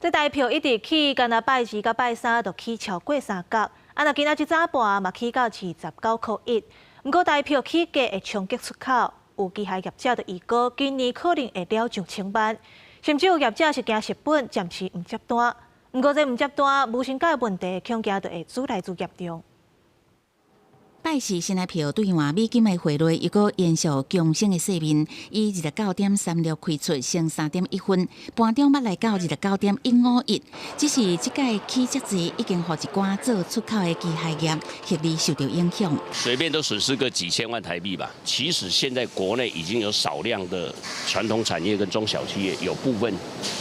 这台票一直起，干那拜二到拜三就起超过3角，若今仔一早半嘛起到29.1块。不过台票起价会冲击出口，有机械业者就预估今年可能会了上1000万，甚至有业者是惊成本暂时唔接单。不过这唔接单，无薪假问题恐惊就会愈来愈严重。拜四新台票兑换美金的汇率，又个延续强升的势面，以29.36开出，升3.1分，盘中捌来到29.151。只是这届起遮济，已经互一寡做出口的机械业获利受到影响。随便都损失个几千万台币吧。其实现在国内已经有少量的传统产业跟中小企业，有部分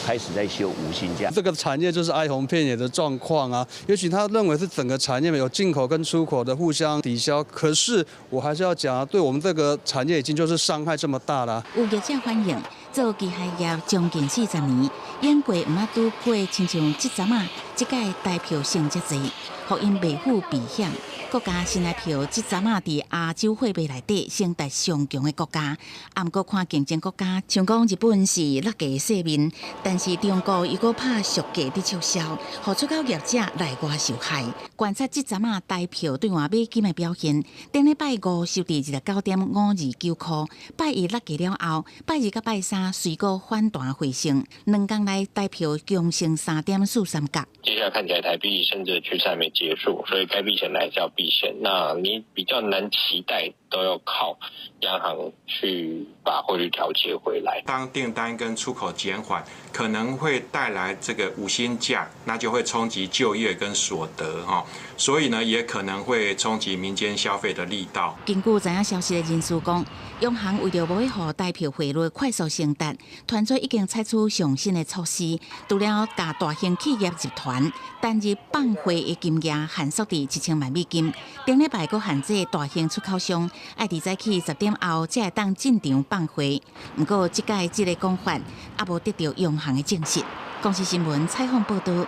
开始在休无薪假。这个产业就是哀鸿遍野的状况啊。也许他认为是整个产业有进口跟出口的互相抵消。可是我还是要讲啊，对我们这个产业已经就是伤害这么大了。有业者反映，做机械业将近40年，演过唔拄过，亲像这阵啊，这届台票升遮济，互因袂付避险。国家新台票这阵啊，伫亚洲货币内底升达上强的国家。啊，毋过看竞争国家，像讲日本是落价势面，但是中国又搁拍俗价伫促销，互出口业者内外受害。观察这阵啊，台票兑换美金的表现，顶礼拜五收伫19.529块，拜一落价了后，拜二甲拜三随个反弹回升，2天内台票强升3.43角。接下来看起来台币升值趋势还没结束，所以该避险的还是要避险。那你比较难期待，都要靠央行去把汇率调节回来。当订单跟出口减缓，可能会带来这个无薪假，那就会冲击就业跟所得哈。所以呢，也可能会冲击民间消费的力道。根据知影消息的人士讲，央行为了无要让台票汇率快速升达，团队已经采取上新的措施，除了甲大型企业集团单日放汇的金额限缩伫1000万美金，顶礼拜佫限制大型出口商爱伫早起10点后才会当进场放汇。不过，这届这个讲法也无得到央行的证实。公司新闻采访报道。